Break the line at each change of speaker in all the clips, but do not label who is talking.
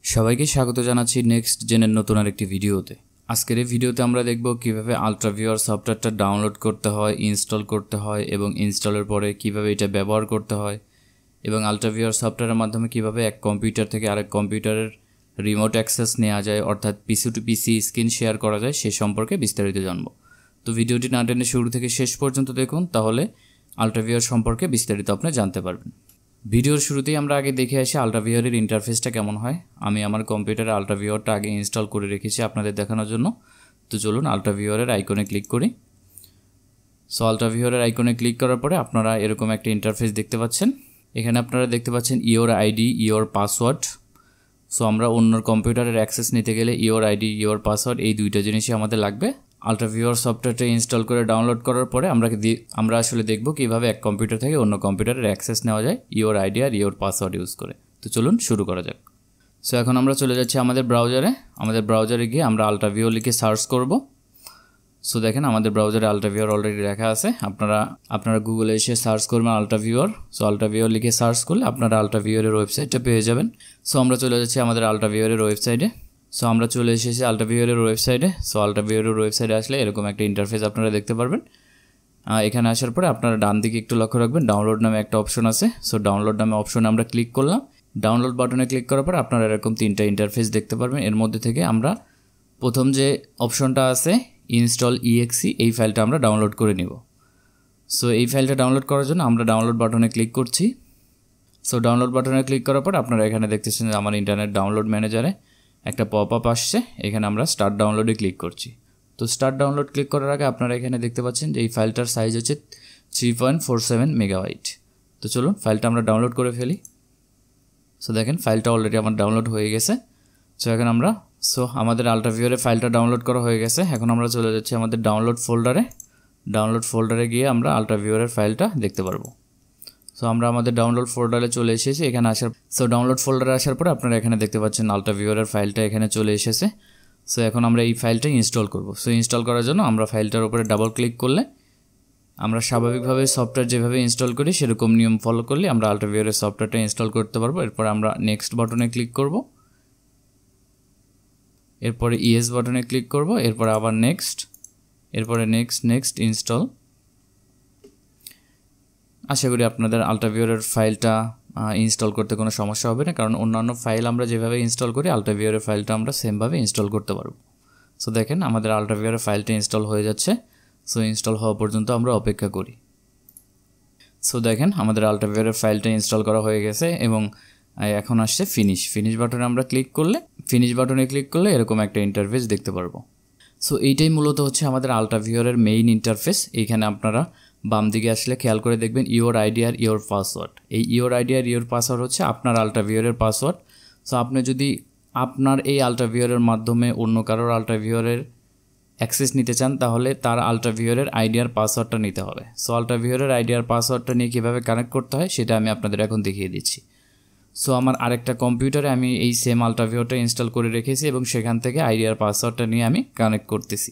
সবাইকে স্বাগত জানাচ্ছি নেক্সট জেনের নতুন আরেকটি ভিডিওতে। আজকের এই ভিডিওতে আমরা দেখব কিভাবে আল্ট্রাভিউয়ার সফটওয়্যারটা ডাউনলোড করতে হয়, ইনস্টল করতে হয় এবং ইনস্টলের পরে কিভাবে এটা ব্যবহার করতে হয় এবং আল্ট্রাভিউয়ার সফটওয়্যারের মাধ্যমে কিভাবে এক কম্পিউটার থেকে আরেক কম্পিউটারের রিমোট অ্যাক্সেস নেওয়া যায়, অর্থাৎ পিসি টু পিসি স্ক্রিন শেয়ার করা যায়, সে সম্পর্কে বিস্তারিত জানব। তো ভিডিওটি না টেনে শুরু থেকে শেষ পর্যন্ত দেখুন, তাহলে আল্ট্রাভিউয়ার সম্পর্কে বিস্তারিত আপনি জানতে পারবেন। ভিডিওর শুরুতেই আমরা আগে দেখে আসি আল্ট্রাভিউয়ারের ইন্টারফেসটা কেমন হয়। আমি আমার কম্পিউটারে আল্ট্রাভিউয়ারটা আগে ইনস্টল করে রেখেছি আপনাদের দেখানোর জন্য। তো চলুন আল্ট্রাভিউয়ারের আইকনে ক্লিক করি। সো আল্ট্রাভিউয়ারের আইকনে ক্লিক করার পরে আপনারা এরকম একটা ইন্টারফেস দেখতে পাচ্ছেন। এখানে আপনারা দেখতে পাচ্ছেন your ID, your password. So আমরা অন্য কম্পিউটারের অ্যাক্সেস নিতে গেলে ইওর আইডি, ইওর পাসওয়ার্ড এই দুইটা জিনিসই আমাদের লাগবে। আল্ট্রাভিউয়ার সফটওয়্যারটা ইনস্টল করে ডাউনলোড করার পরে আমরা আসলে দেখব কিভাবে এক কম্পিউটার থেকে অন্য কম্পিউটারের অ্যাক্সেস নেওয়া যায় ইওর আইডি আর ইওর পাসওয়ার্ড ইউজ করে। তো চলুন শুরু করা যাক। সো এখন আমরা চলে যাচ্ছি আমাদের ব্রাউজারে গিয়ে আমরা আল্ট্রাভিউয়ার লিখে সার্চ করব। সো দেখেন আমাদের ব্রাউজারে আল্ট্রাভিউয়ার অলরেডি লেখা আছে। আপনারা গুগলে এসে সার্চ করবেন আল্ট্রাভিউয়ার। সো আল্ট্রাভিউয়ার লিখে সার্চ করলে আপনারা আল্ট্রাভিউয়ারের ওয়েবসাইটটা পেয়ে যাবেন। সো আমরা চলে যাচ্ছি আমাদের আল্ট্রাভিউয়ারের ওয়েবসাইটে। সো আমরা চলে এসেছি আল্ট্রাভিউয়ারের ওয়েবসাইটে। সো আল্ট্রাভিউয়ারের ওয়েবসাইটে আসলে এরকম একটা ইন্টারফেস আপনারা দেখতে পারবেন। এখানে আসার পরে আপনারা ডান দিকে একটু লক্ষ্য রাখবেন, ডাউনলোড নামে একটা অপশন আছে। সো ডাউনলোড নামে অপশনে আমরা ক্লিক করলাম। ডাউনলোড বাটনে ক্লিক করার পর আপনারা এরকম তিনটা ইন্টারফেস দেখতে পারবেন। এর মধ্যে থেকে আমরা প্রথম যে অপশনটা আছে ইনস্টল ইএক্সি, এই ফাইলটা আমরা ডাউনলোড করে নিব। সো এই ফাইলটা ডাউনলোড করার জন্য আমরা ডাউনলোড বাটনে ক্লিক করছি। সো ডাউনলোড বাটনে ক্লিক করার পর আপনারা এখানে দেখতেছেন যে আমার ইন্টারনেট ডাউনলোড ম্যানেজারে একটা পপ আপ আসছে। এখানে আমরা স্টার্ট ডাউনলোডে ক্লিক করছি। তো স্টার্ট ডাউনলোড ক্লিক করার আগে আপনারা এখানে দেখতে পাচ্ছেন যে এই ফাইলটার সাইজ হচ্ছে 3.47 মেগাবাইট। তো চলুন ফাইলটা আমরা ডাউনলোড করে ফেলি। সো দেখেন ফাইলটা অলরেডি আমার ডাউনলোড হয়ে গেছে। সো এখন আমাদের আল্ট্রাভিউয়ারে ফাইলটা ডাউনলোড করা হয়ে গেছে। এখন আমরা চলে যাচ্ছি আমাদের ডাউনলোড ফোল্ডারে গিয়ে আমরা আল্ট্রাভিউয়ারের ফাইলটা দেখতে পারবো। সো আমরা আমাদের ডাউনলোড ফোল্ডারে চলে এসেছি। এখানে ডাউনলোড ফোল্ডারে আসার পরে আপনারা এখানে দেখতে পাচ্ছেন আল্ট্রাভিউয়ারের ফাইলটা এখানে চলে এসেছে। সো এখন আমরা এই ফাইলটা ইনস্টল করব। সো ইনস্টল করার জন্য আমরা ফাইলটার উপরে ডাবল ক্লিক করলে আমরা স্বাভাবিকভাবে সফটওয়্যার যেভাবে ইনস্টল করি সেরকম নিয়ম ফলো করলে আমরা আল্ট্রাভিউয়ারের সফটওয়্যারটা ইনস্টল করতে পারবো। এরপর আমরা নেক্সট বাটনে ক্লিক করব, এরপরে ইয়েস বাটনে ক্লিক করব, এরপরে আবার নেক্সট, এরপরে নেক্সট ইনস্টল। আশা করি আপনাদের আল্ট্রাভিউয়ারের ফাইলটা ইনস্টল করতে কোনো সমস্যা হবে না, কারণ অন্যান্য ফাইল আমরা যেভাবে ইনস্টল করি আল্ট্রাভিউয়ারের ফাইলটা আমরা সেমভাবে ইনস্টল করতে পারবো। সো দেখেন আমাদের আল্ট্রাভিউয়ারের ফাইলটা ইনস্টল হয়ে যাচ্ছে। সো ইনস্টল হওয়া পর্যন্ত আমরা অপেক্ষা করি। সো দেখেন আমাদের আল্ট্রাভিউয়ারের ফাইলটা ইনস্টল করা হয়ে গেছে এবং এখন আসছে ফিনিশ বাটনে আমরা ক্লিক করলে এরকম একটা ইন্টারফেস দেখতে পারবো। সো এইটাই মূলত হচ্ছে আমাদের আল্ট্রাভিউয়ারের মেইন ইন্টারফেস। এইখানে আপনারা বাম দিকে আসলে খেয়াল করে দেখবেন ইওর আইডি আর ইওর পাসওয়ার্ড। এই ইওর আইডি আর ইওর পাসওয়ার্ড হচ্ছে আপনার আল্ট্রাভিউয়ারের পাসওয়ার্ড। সো আপনি যদি আপনার এই আল্ট্রাভিউয়ারের মাধ্যমে অন্য কারোর আল্ট্রাভিউয়ারের অ্যাক্সেস নিতে চান, তাহলে তার আল্ট্রাভিউয়ারের আইডি আর পাসওয়ার্ডটা নিতে হবে। সো আল্ট্রাভিউয়ারের আইডি আর পাসওয়ার্ডটা নিয়ে কীভাবে কানেক্ট করতে হয় সেটা আমি আপনাদের এখন দেখিয়ে দিচ্ছি। সো আমার আরেকটা কম্পিউটারে আমি এই সেম আল্ট্রাভিউয়ারটা ইনস্টল করে রেখেছি এবং সেখান থেকে আইডি আর পাসওয়ার্ডটা নিয়ে আমি কানেক্ট করতেছি।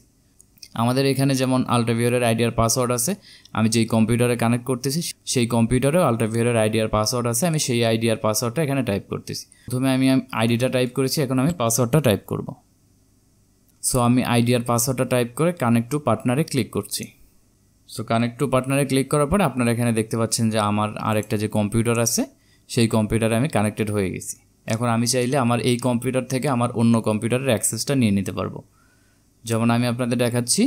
আমাদের এখানে যেমন আল্ট্রাভিউয়ারের আইডি আর পাসওয়ার্ড আছে, আমি যেই কম্পিউটারে কানেক্ট করতেছি সেই কম্পিউটারেও আল্ট্রাভিউয়ারের আইডি আর পাসওয়ার্ড আছে, আমি সেই আইডি আর পাসওয়ার্ডটা এখানে টাইপ করতেছি। প্রথমে আমি আইডিটা টাইপ করেছি, এখন আমি পাসওয়ার্ডটা টাইপ করব। সো আমি আইডি আর পাসওয়ার্ডটা টাইপ করে কানেক্ট টু পার্টনারে ক্লিক করছি। সো কানেক্ট টু পার্টনারে ক্লিক করার পরে আপনারা এখানে দেখতে পাচ্ছেন যে আমার আরেকটা যে কম্পিউটার আছে সেই কম্পিউটারে আমি কানেক্টেড হয়ে গেছি। এখন আমি চাইলে আমার এই কম্পিউটার থেকে আমার অন্য কম্পিউটারের অ্যাক্সেসটা নিয়ে নিতে পারবো। যেমন আমি আপনাদের দেখাচ্ছি,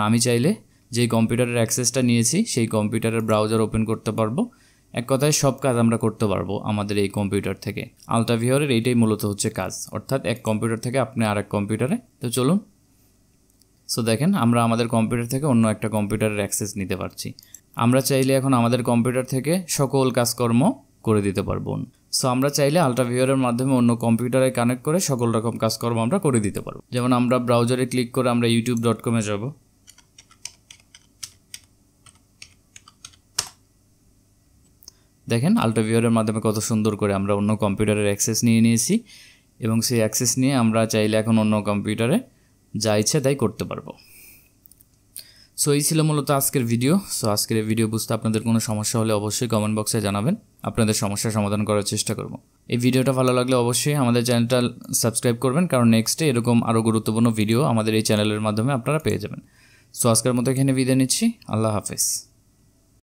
আমি চাইলে যেই কম্পিউটারের অ্যাক্সেসটা নিয়েছি সেই কম্পিউটারের ব্রাউজার ওপেন করতে পারবো। এক কথায় সব কাজ আমরা করতে পারবো আমাদের এই কম্পিউটার থেকে। আল্ট্রাভিউয়ারের এইটাই মূলত হচ্ছে কাজ, অর্থাৎ এক কম্পিউটার থেকে আপনি আরেক কম্পিউটারে। তো চলুন। সো দেখেন আমরা আমাদের কম্পিউটার থেকে অন্য একটা কম্পিউটারের অ্যাক্সেস নিতে পারছি। আমরা চাইলে এখন আমাদের কম্পিউটার থেকে সকল কাজকর্ম করে দিতে পারবো। সো আমরা চাইলে আল্ট্রাভিউয়ারের মাধ্যমে অন্য কম্পিউটারে কানেক্ট করে সকল রকম কাজকর্ম আমরা করে দিতে পারবো। যেমন আমরা ব্রাউজারে ক্লিক করে আমরা youtube.com-এ যাব। দেখেন আল্ট্রাভিউয়ারের মাধ্যমে কত সুন্দর করে আমরা অন্য কম্পিউটারের অ্যাক্সেস নিয়ে নিয়েছি এবং সেই অ্যাক্সেস নিয়ে আমরা চাইলে এখন অন্য কম্পিউটারে যা ইচ্ছে তাই করতে পারবো। সো এই ছিল মূলত আজকের ভিডিও। সো আজকের এই ভিডিও বুঝতে আপনাদের কোনো সমস্যা হলে অবশ্যই কমেন্ট বক্সে জানাবেন, আপনাদের সমস্যার সমাধান করার চেষ্টা করব। এই ভিডিওটা ভালো লাগলে অবশ্যই আমাদের চ্যানেলটা সাবস্ক্রাইব করবেন, কারণ নেক্সটে এরকম আরও গুরুত্বপূর্ণ ভিডিও আমাদের এই চ্যানেলের মাধ্যমে আপনারা পেয়ে যাবেন। সো আজকের মতো এখানে বিদায় নিচ্ছি। আল্লাহ হাফেজ।